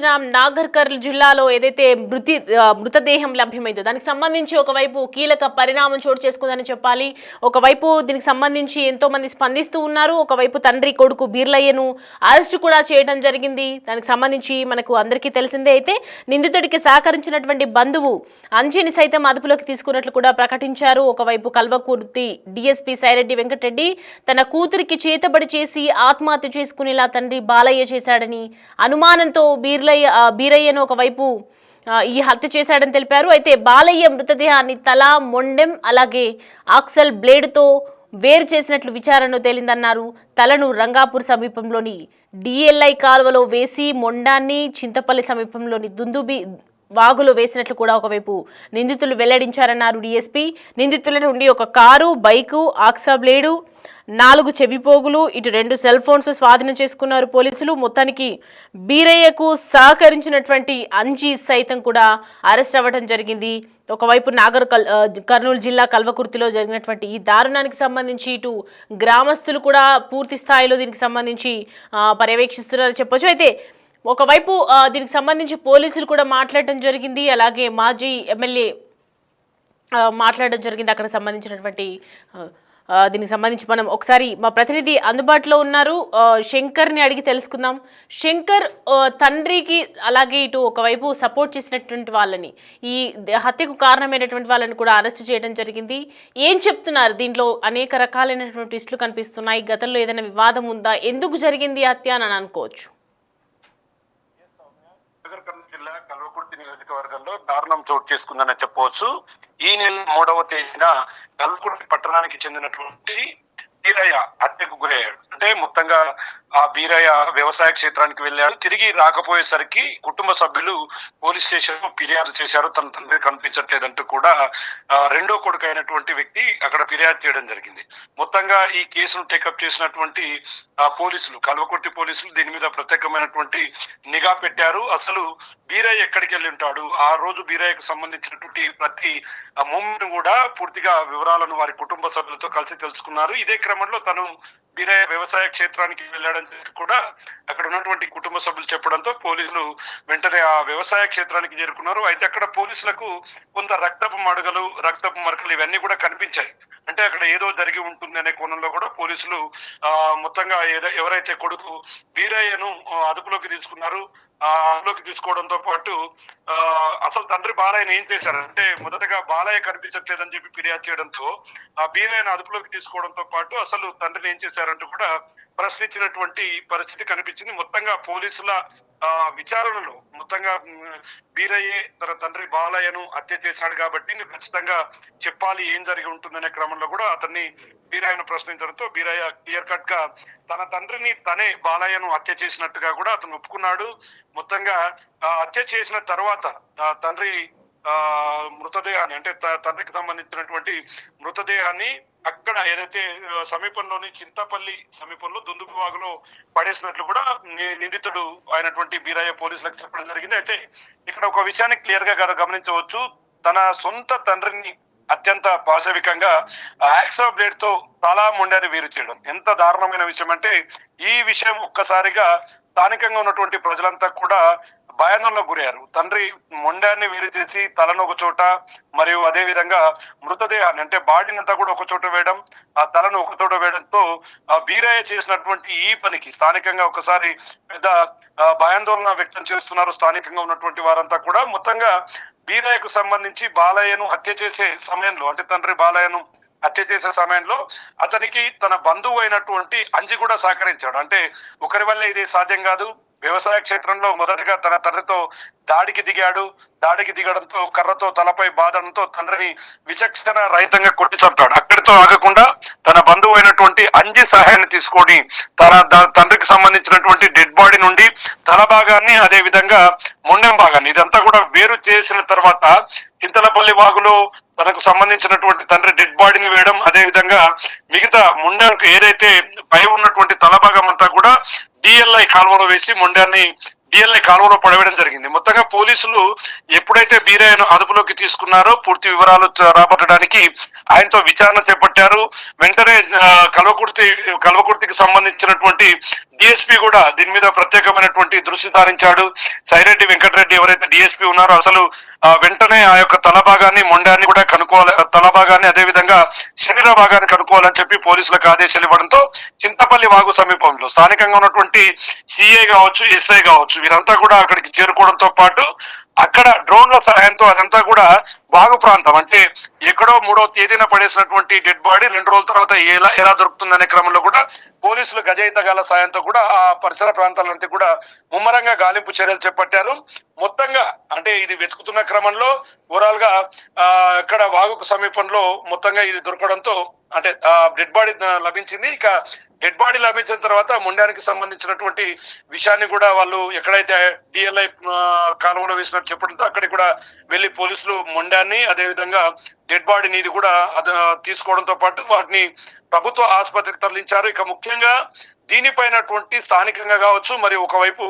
చూస్తున్నాం నాగర్ కర్నూలు జిల్లాలో ఏదైతే మృతదేహం లభ్యమైందో దానికి సంబంధించి ఒకవైపు కీలక పరిణామం చోటు చేసుకుందని చెప్పాలి. ఒకవైపు దీనికి సంబంధించి ఎంతో మంది స్పందిస్తూ ఉన్నారు. ఒకవైపు తండ్రి కొడుకు బీర్లయ్యను అరెస్ట్ కూడా చేయడం జరిగింది. దానికి సంబంధించి మనకు అందరికీ తెలిసిందే. అయితే నిందితుడికి సహకరించినటువంటి బంధువు అంజీని సైతం అదుపులోకి తీసుకున్నట్లు కూడా ప్రకటించారు. ఒకవైపు కల్వకుర్తి డీఎస్పీ సైరెడ్డి వెంకటరెడ్డి తన కూతురికి చేతబడి చేసి ఆత్మహత్య చేసుకునేలా తండ్రి బాలయ్య చేశాడని, అనుమానంతో బీరయ్యను ఒకవైపు ఈ హత్య చేశాడని తెలిపారు. అయితే బాలయ్య మృతదేహాన్ని తల, మొండెం అలాగే ఆక్సల్ బ్లేడుతో వేరు చేసినట్లు విచారణలో తేలిందన్నారు. తలను రంగాపూర్ సమీపంలోని డిఎల్ఐ కాలువలో వేసి మొండాన్ని చింతపల్లి సమీపంలోని దుందుబి వాగులో వేసినట్లు కూడా ఒకవైపు నిందితులు వెల్లడించారన్నారు డీఎస్పీ. నిందితుల నుండి ఒక కారు, బైకు, ఆక్సా బ్లేడు, 4 చెవిపోగులు, ఇటు 2 సెల్ ఫోన్స్ స్వాధీనం చేసుకున్నారు పోలీసులు. మొత్తానికి బీరయ్యకు సహకరించినటువంటి అంజీ సైతం కూడా అరెస్ట్ అవ్వడం జరిగింది. ఒకవైపు కర్నూలు జిల్లా కల్వకుర్తిలో జరిగినటువంటి ఈ దారుణానికి సంబంధించి ఇటు గ్రామస్తులు కూడా పూర్తి స్థాయిలో దీనికి సంబంధించి పర్యవేక్షిస్తున్నారని చెప్పొచ్చు. అయితే ఒకవైపు దీనికి సంబంధించి పోలీసులు కూడా మాట్లాడటం జరిగింది. అలాగే మాజీ ఎమ్మెల్యే మాట్లాడడం జరిగింది. అక్కడ సంబంధించినటువంటి దీనికి సంబంధించి మనం ఒకసారి మా ప్రతినిధి అందుబాటులో ఉన్నారు, శంకర్ని అడిగి తెలుసుకుందాం. శంకర్, తండ్రికి అలాగే ఇటు ఒకవైపు సపోర్ట్ చేసినటువంటి వాళ్ళని, ఈ హత్యకు కారణమైనటువంటి వాళ్ళని కూడా అరెస్ట్ చేయడం జరిగింది. ఏం చెప్తున్నారు? దీంట్లో అనేక రకాలైనటువంటి ట్విస్టులు కనిపిస్తున్నాయి. గతంలో ఏదైనా వివాదం ఉందా? ఎందుకు జరిగింది హత్య అని అనుకోవచ్చు? జిల్లా కల్వకుర్తి నియోజకవర్గంలో దారుణం చోటు చేసుకుందని చెప్పవచ్చు. ఈ నెల 3వ తేదీన కల్వకుర్తి పట్టణానికి చెందినటువంటి బీరయ్య హత్యకు గురయ్యాడు. అంటే మొత్తంగా ఆ బీరయ్య వ్యవసాయ క్షేత్రానికి వెళ్ళాడు. తిరిగి రాకపోయేసరికి కుటుంబ సభ్యులు పోలీస్ స్టేషన్ లో ఫిర్యాదు చేశారు. తన తండ్రి కనిపించట్లేదంటూ కూడా రెండో కొడుకు అయినటువంటి వ్యక్తి అక్కడ ఫిర్యాదు చేయడం జరిగింది. మొత్తంగా ఈ కేసును టేకప్ చేసినటువంటి పోలీసులు, కల్వకుర్తి పోలీసులు దీని మీద ప్రత్యేకమైనటువంటి నిఘా పెట్టారు. అసలు బీరయ్య ఎక్కడికి వెళ్ళి ఉంటాడు, ఆ రోజు బీరయ్యకు సంబంధించినటువంటి ప్రతి మూమెంట్ కూడా పూర్తిగా వివరాలను వారి కుటుంబ సభ్యులతో కలిసి తెలుసుకున్నారు. ఇదే క్రమంలో తను బీరయ్య వ్యవసాయ క్షేత్రానికి వెళ్ళాడని కూడా అక్కడ ఉన్నటువంటి కుటుంబ సభ్యులు చెప్పడంతో పోలీసులు వెంటనే ఆ వ్యవసాయ క్షేత్రానికి చేరుకున్నారు. అయితే అక్కడ పోలీసులకు కొంత రక్తపు మడుగలు, రక్తపు మరకలు ఇవన్నీ కూడా కనిపించాయి. అంటే అక్కడ ఏదో జరిగి ఉంటుంది అనే కోణంలో కూడా పోలీసులు మొత్తంగా ఎవరైతే కొడుకు బీరయ్యను అదుపులోకి తీసుకున్నారు. అదుపులోకి తీసుకోవడంతో పాటు అసలు తండ్రి బాలయ్యను ఏం చేశారంటే, మొదటగా బాలయ్య కనిపించట్లేదని చెప్పి ఫిర్యాదు చేయడంతో ఆ బీరయ్యను అదుపులోకి తీసుకోవడంతో పాటు అసలు తండ్రిని ఏం చేశారంటూ కూడా ప్రశ్నించినటువంటి పరిస్థితి కనిపించింది. మొత్తంగా పోలీసుల విచారణలో మొత్తంగా బీరయ్యే తన తండ్రి బాలయ్యను హత్య చేశాడు కాబట్టి ఖచ్చితంగా చెప్పాలి ఏం జరిగి ఉంటుందనే క్రమంలో కూడా అతన్ని బీరయ్యను ప్రశ్నించడంతో బీరయ్య క్లియర్ కట్ గా తన తండ్రిని తనే బాలయ్యను హత్య చేసినట్టుగా కూడా అతను ఒప్పుకున్నాడు. మొత్తంగా హత్య చేసిన తర్వాత తండ్రి మృతదేహాన్ని, అంటే తండ్రికి సంబంధించినటువంటి మృతదేహాన్ని అక్కడ ఏదైతే సమీపంలోని చింతపల్లి సమీపంలో దుందుబి వాగులో పడేసినట్లు కూడా నిందితుడు అయినటువంటి బీరయ్య పోలీసులకు చెప్పడం జరిగింది. అయితే ఇక్కడ ఒక విషయాన్ని క్లియర్ గా గమనించవచ్చు. తన సొంత తండ్రిని అత్యంత పాశవికంగా యాక్సా బ్లేడ్ తో తలా మొండాన్ని వేరు చేయడం ఎంత దారుణమైన విషయం అంటే, ఈ విషయం ఒక్కసారిగా స్థానికంగా ఉన్నటువంటి ప్రజలంతా కూడా భయాందోళనకు గురయ్యారు. తండ్రి మొండాన్ని వేరు చేసి తలను ఒక చోట, మరియు అదే విధంగా మృతదేహాన్ని అంటే బాడీనంతా కూడా ఒక చోట వేయడం, ఆ తలను ఒక చోట వేయడంతో బీరయ్య చేసినటువంటి ఈ పనికి స్థానికంగా ఒకసారి పెద్ద భయాందోళన వ్యక్తం చేస్తున్నారు స్థానికంగా ఉన్నటువంటి వారంతా కూడా. మొత్తంగా బీరయ్యకు సంబంధించి బాలయ్యను హత్య చేసే సమయంలో, అంటే తండ్రి బాలయ్యను హత్య చేసే సమయంలో అతనికి తన బంధువు అయినటువంటి అంజి కూడా సహకరించాడు. అంటే ఒకరి వల్ల ఇది సాధ్యం కాదు. వ్యవసాయ క్షేత్రంలో మొదటగా తన తండ్రితో దాడికి దిగాడు. దాడికి దిగడంతో కర్రతో తలపై బాధడంతో తండ్రిని విచక్షణ రహితంగా కొట్టి చంపాడు. అక్కడితో ఆగకుండా తన బంధువు అయినటువంటి అంజి సహాయాన్ని తీసుకొని తన తండ్రికి సంబంధించినటువంటి డెడ్ బాడీ నుండి తల భాగాన్ని, అదే విధంగా మొండెం భాగాన్ని ఇదంతా కూడా వేరు చేసిన తర్వాత చింతలపల్లి వాగులో తనకు సంబంధించినటువంటి తండ్రి డెడ్ బాడీని వేయడం, అదే విధంగా మిగతా మొండెంకు ఏదైతే పై ఉన్నటువంటి తల భాగం అంతా కూడా డిఎల్ఐ కాలువలో వేసి మొండాన్ని డిఎల్ఐ కాలువలో పడవేయడం జరిగింది. మొత్తంగా పోలీసులు ఎప్పుడైతే బీరయ్యను అదుపులోకి తీసుకున్నారో పూర్తి వివరాలు రాబట్టడానికి ఆయనతో విచారణ చేపట్టారు. వెంటనే కల్వకుర్తికి సంబంధించినటువంటి డిఎస్పీ కూడా దీని మీద ప్రత్యేకమైనటువంటి దృష్టి సారించాడు. సైరెడ్డి వెంకటరెడ్డి ఎవరైతే డిఎస్పీ ఉన్నారో అసలు వెంటనే ఆ యొక్క తల భాగాన్ని మొండాన్ని కూడా కనుక్కోవాలి, తల భాగాన్ని అదే విధంగా శరీర భాగాన్ని కనుక్కోవాలని చెప్పి పోలీసులకు ఆదేశాలు ఇవ్వడంతో చింతపల్లి వాగు సమీపంలో స్థానికంగా ఉన్నటువంటి సిఐ కావచ్చు, ఎస్ఐ కావచ్చు, వీరంతా కూడా అక్కడికి చేరుకోవడంతో పాటు అక్కడ డ్రోన్ల సహాయంతో అదంతా కూడా వాగు ప్రాంతం అంటే ఎక్కడో 3వ తేదీన పడేసినటువంటి డెడ్ బాడీ 2 రోజుల తర్వాత ఎలా దొరుకుతుందనే క్రమంలో కూడా పోలీసులు గజయితగాల సాయంతో కూడా ఆ పరిసర ప్రాంతాలంతా కూడా ముమ్మరంగా గాలింపు చర్యలు చేపట్టారు. మొత్తంగా అంటే ఇది వెతుకుతున్న క్రమంలో ఓవరాల్ గా ఇక్కడ వాగుకు సమీపంలో మొత్తంగా ఇది దొరకడంతో అంటే డెడ్ బాడీ లభించింది. ఇక డెడ్ బాడీ లభించిన తర్వాత ముండానికి సంబంధించినటువంటి విషయాన్ని కూడా వాళ్ళు ఎక్కడైతే డిఎల్ఐ కాలువలో వేసినట్టు చెప్పడంతో అక్కడికి కూడా వెళ్లి పోలీసులు ముండాన్ని అదే విధంగా డెడ్ బాడీని ఇది కూడా తీసుకోవడంతో పాటు వాటిని ప్రభుత్వ ఆసుపత్రికి తరలించారు. ఇక ముఖ్యంగా దీనిపైనటువంటి స్థానికంగా కావచ్చు, మరి ఒకవైపు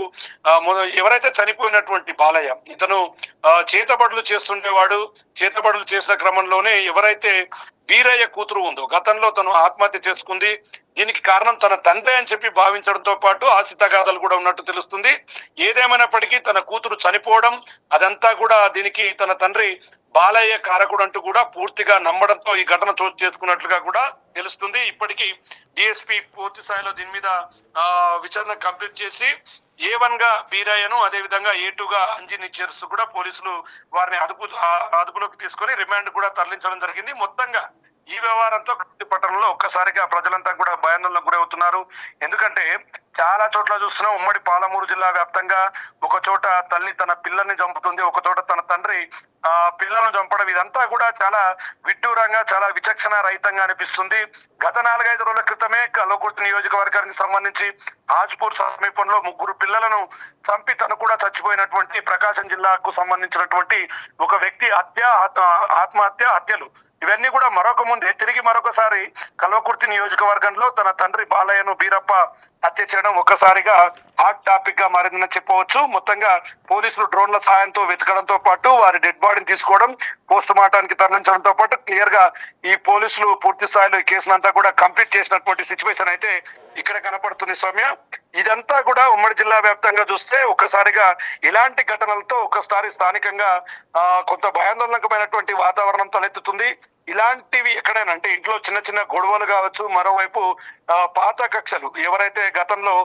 ఎవరైతే చనిపోయినటువంటి బాలయ్య ఇతను చేతబడులు చేస్తుండేవాడు. చేతబడులు చేసిన క్రమంలోనే ఎవరైతే వీరయ్య కూతురు ఉందో గతంలో తను ఆత్మహత్య చేసుకుంది. దీనికి కారణం తన తండ్రి అని చెప్పి భావించడంతో పాటు ఆస్తి తగాదాలు కూడా ఉన్నట్టు తెలుస్తుంది. ఏదేమైనప్పటికీ తన కూతురు చనిపోవడం అదంతా కూడా దీనికి తన తండ్రి బాలయ్య కారకుడు అంటూ కూడా పూర్తిగా నమ్మడంతో ఈ ఘటన చోటు చేసుకున్నట్లుగా కూడా తెలుస్తుంది. ఇప్పటికీ డిఎస్పీ పూర్తి స్థాయిలో దీని మీద విచారణ కంప్లీట్ చేసి A1 గా బీరయ్యను అదే విధంగా A2 గా అంజిని చేరుస్తూ కూడా పోలీసులు వారిని అదుపులోకి తీసుకొని రిమాండ్ కూడా తరలించడం జరిగింది. మొత్తంగా ఈ వ్యవహారంతో పట్టణంలో ఒక్కసారిగా ప్రజలంతా కూడా భయాందోళనకు గురవుతున్నారు. ఎందుకంటే చాలా చోట్ల చూస్తున్నాం, ఉమ్మడి పాలమూరు జిల్లా వ్యాప్తంగా ఒక చోట తల్లి తన పిల్లల్ని చంపుతుంది, ఒక చోట తన తండ్రి పిల్లలను చంపడం, ఇదంతా కూడా చాలా విడ్డూరంగా చాలా విచక్షణ రహితంగా అనిపిస్తుంది. గత 4-5 రోజుల క్రితమే కల్వకుర్తి నియోజకవర్గానికి సంబంధించి హాజ్పూర్ సమీపంలో 3 పిల్లలను చంపి తను కూడా చచ్చిపోయినటువంటి ప్రకాశం జిల్లాకు సంబంధించినటువంటి ఒక వ్యక్తి ఆత్మహత్య హత్యలు ఇవన్నీ కూడా తిరిగి మరొకసారి కల్వకుర్తి నియోజకవర్గంలో తన తండ్రి బాలయ్యను బీరప్ప హత్య చేయడం ఒక్కసారిగా హాట్ టాపిక్ గా మారిందని చెప్పవచ్చు. మొత్తంగా పోలీసులు డ్రోన్ల సాయంతో వెతకడంతో పాటు వారి డెడ్ బాడీని తీసుకోవడం, పోస్ట్ మార్టానికి తరలించడంతో పాటు క్లియర్ గా ఈ పోలీసులు పూర్తి స్థాయిలో ఈ కేసునంతా కూడా కంప్లీట్ చేసినటువంటి సిచ్యువేషన్ అయితే ఇక్కడ కనపడుతుంది. సౌమ్య, ఇదంతా కూడా ఉమ్మడి జిల్లా వ్యాప్తంగా చూస్తే ఒక్కసారిగా ఇలాంటి ఘటనలతో ఒక్కసారి స్థానికంగా కొంత భయాందోళనకమైనటువంటి వాతావరణం తలెత్తుతుంది. ఇలాంటివి ఎక్కడైనా అంటే ఇంట్లో చిన్న చిన్న గొడవలు కావచ్చు, మరోవైపు పాత కక్షలు ఎవరైతే గతంలో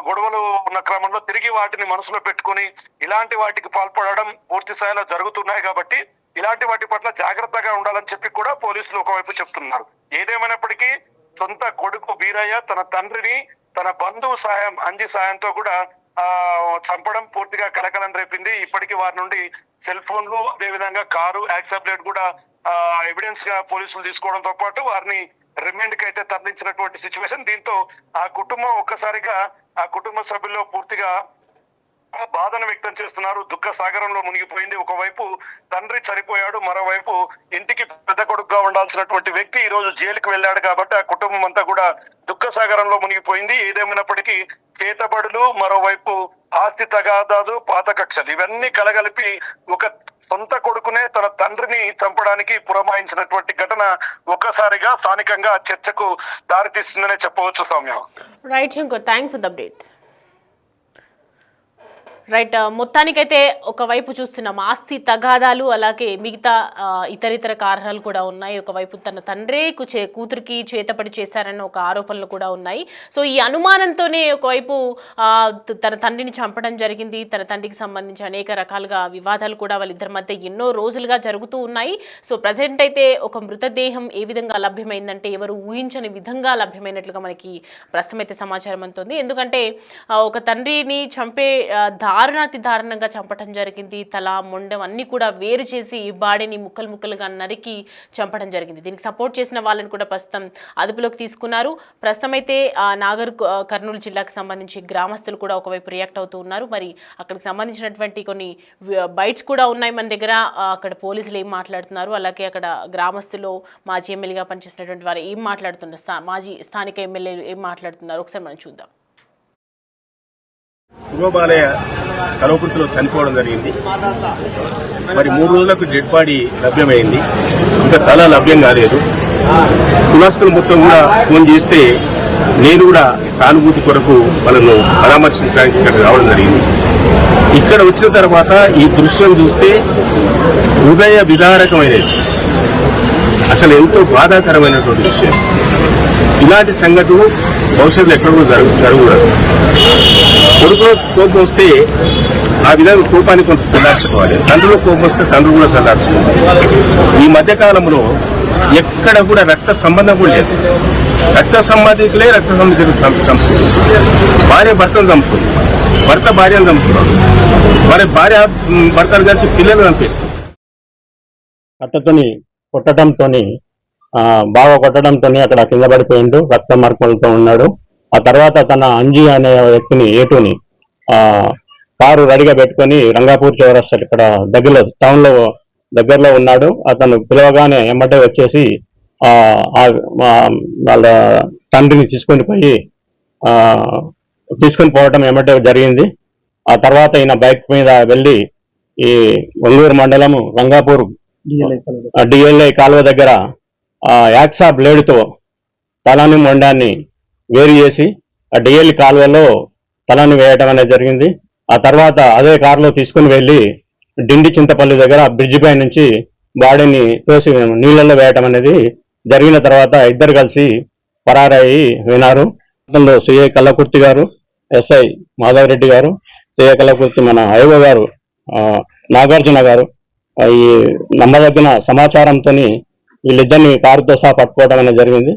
గొడవలు ఉన్న క్రమంలో తిరిగి వాటిని మనసులో పెట్టుకుని ఇలాంటి వాటికి పాల్పడడం పూర్తి స్థాయిలో జరుగుతున్నాయి. కాబట్టి ఇలాంటి వాటి పట్ల జాగ్రత్తగా ఉండాలని చెప్పి కూడా పోలీసులు ఒకవైపు చెప్తున్నారు. ఏదేమైనప్పటికీ సొంత కొడుకు వీరయ్య తన తండ్రిని తన బంధువు అంజి సాయంతో కూడా చంపడం పూర్తిగా కలకలం రేపింది. ఇప్పటికీ వారి నుండి సెల్ ఫోన్లు అదే విధంగా కారు యాక్సిడెంట్ ప్లేట్ కూడా ఎవిడెన్స్ గా పోలీసులు తీసుకోవడంతో పాటు వారిని రిమాండ్ కి అయితే తరలించినటువంటి సిచ్యువేషన్. దీంతో ఆ కుటుంబం ఒక్కసారిగా ఆ కుటుంబ సభ్యుల్లో పూర్తిగా బాధను వ్యక్తం చేస్తున్నారు. దుఃఖ సాగరంలో మునిగిపోయింది. ఒకవైపు తండ్రి చనిపోయాడు, మరోవైపు ఇంటికి పెద్ద కొడుకుగా ఉండాల్సినటువంటి వ్యక్తి ఈ రోజు జైలుకి వెళ్ళాడు. కాబట్టి ఆ కుటుంబం అంతా కూడా దుఃఖ సాగరంలో మునిగిపోయింది. ఏదేమైనప్పటికీ చేతబడులు, మరోవైపు ఆస్తి తగాదాలు, పాత కక్షలు ఇవన్నీ కలగలిపి ఒక సొంత కొడుకునే తన తండ్రిని చంపడానికి పురమాయించినటువంటి ఘటన ఒక్కసారిగా స్థానికంగా చర్చకు దారితీస్తుందనే చెప్పవచ్చు. Soumya, right Shankar, thanks for the updates. Right, మొత్తానికైతే ఒకవైపు చూస్తున్నాం ఆస్తి తగాదాలు, అలాగే మిగతా ఇతరితర కారణాలు కూడా ఉన్నాయి. ఒకవైపు తన తండ్రే కూతురికి చేతపడి చేశారన్న ఒక ఆరోపణలు కూడా ఉన్నాయి. సో ఈ అనుమానంతోనే ఒకవైపు తన తండ్రిని చంపడం జరిగింది. తన తండ్రికి సంబంధించి అనేక రకాలుగా వివాదాలు కూడా వాళ్ళిద్దరి మధ్య ఎన్నో రోజులుగా జరుగుతూ ఉన్నాయి. సో ప్రజెంట్ అయితే ఒక మృతదేహం ఏ విధంగా లభ్యమైందంటే ఎవరు ఊహించని విధంగా లభ్యమైనట్లుగా మనకి ప్రస్తుతం అయితే సమాచారం అందుతుంది. ఎందుకంటే ఒక తండ్రిని చంపే దారుణాతి దారుణంగా చంపడం జరిగింది. తల మొండెం అన్ని కూడా వేరు చేసి బాడీని ముక్కలు ముక్కలుగా నరికి చంపడం జరిగింది. దీనికి సపోర్ట్ చేసిన వాళ్ళని కూడా ప్రస్తుతం అదుపులోకి తీసుకున్నారు. ప్రస్తుతం అయితే నాగర్ కర్నూలు జిల్లాకు సంబంధించి గ్రామస్తులు కూడా ఒకవైపు రియాక్ట్ అవుతూ ఉన్నారు. మరి అక్కడికి సంబంధించినటువంటి కొన్ని బైట్స్ కూడా ఉన్నాయి మన దగ్గర. అక్కడ పోలీసులు ఏం మాట్లాడుతున్నారు, అలాగే అక్కడ గ్రామస్తులు మాజీ ఎమ్మెల్యేగా పనిచేసినటువంటి వారు ఏం మాట్లాడుతున్నారు, మాజీ స్థానిక ఎమ్మెల్యేలు ఏం మాట్లాడుతున్నారు ఒకసారి మనం చూద్దాం. బాలయ్య కల్వకుర్తిలో చనిపోవడం జరిగింది. మరి 3 రోజులకు డెడ్ బాడీ లభ్యమైంది. ఇంకా తల లభ్యం కాలేదు. కులస్తులు మొత్తం కూడా ఫోన్ చేస్తే నేను కూడా సానుభూతి కొరకు వాళ్ళను పరామర్శించడానికి ఇక్కడ రావడం జరిగింది. ఇక్కడ వచ్చిన తర్వాత ఈ దృశ్యం చూస్తే హృదయ విదారకమైనది, అసలు ఎంతో బాధాకరమైనటువంటి విషయం. ఇలాంటి సంఘటనలు భవిష్యత్తులో ఎక్కడ కూడా జరగకూడదు. కొడుకులో కోపం వస్తే ఆ విధంగా కోపాన్ని కొంత చల్లార్చుకోవాలి, తండ్రిలో కోపం వస్తే తండ్రి కూడా చల్లార్చుకోవాలి. ఈ మధ్య కాలంలో ఎక్కడ కూడా రక్త సంబంధం కూడా లేదు. రక్త సంబంధికులే రక్త సంబంధికులు చంపుతుంది, భార్య భర్తను చంపుతుంది, భర్త భార్యను చంపుతున్నాడు, మరి భార్య భర్తలు కలిసి పిల్లలు చంపిస్తుంది. కట్టతోని కొట్టడంతోని బాగా కొట్టడంతోని అక్కడ కింద పడిపోయిండు, రక్త మార్పులతో ఉన్నాడు. ఆ తర్వాత తన అంజీ అనే వ్యక్తిని ఏటుని కారు రెడీగా పెట్టుకొని రంగాపూర్ చౌరస్తా ఇక్కడ దగ్గరలో టౌన్ లో దగ్గరలో ఉన్నాడు. అతను పిలవగానే ఎమ్మటే వచ్చేసి వాళ్ళ తండ్రిని తీసుకొని పోవటం ఎమ్మటే జరిగింది. ఆ తర్వాత ఈయన బైక్ మీద వెళ్ళి ఈ ఒంగూరు మండలము రంగాపూర్ డిఎల్ఐ కాలువ దగ్గర యాక్సా బ్లేడ్తో తలని మొండాన్ని వేరు చేసి ఆ డిఎల్ఐ కాలువలో తలని వేయటం అనేది జరిగింది. ఆ తర్వాత అదే కారులో తీసుకుని వెళ్ళి డిండి చింతపల్లి దగ్గర బ్రిడ్జి పై నుంచి బాడీని తోసి నీళ్లలో వేయటం అనేది జరిగిన తర్వాత ఇద్దరు కలిసి పరారయ్యి వినారు. అతనిలో సిఐ కల్లకుర్తి గారు, ఎస్ఐ మాధవరెడ్డి గారు, సిఐ కల్లకుర్తి మన ఐఓ గారు నాగార్జున గారు ఈ నమ్మదగిన సమాచారంతో వీళ్ళిద్దరిని కారుతో సహా పట్టుకోవడం అనేది జరిగింది.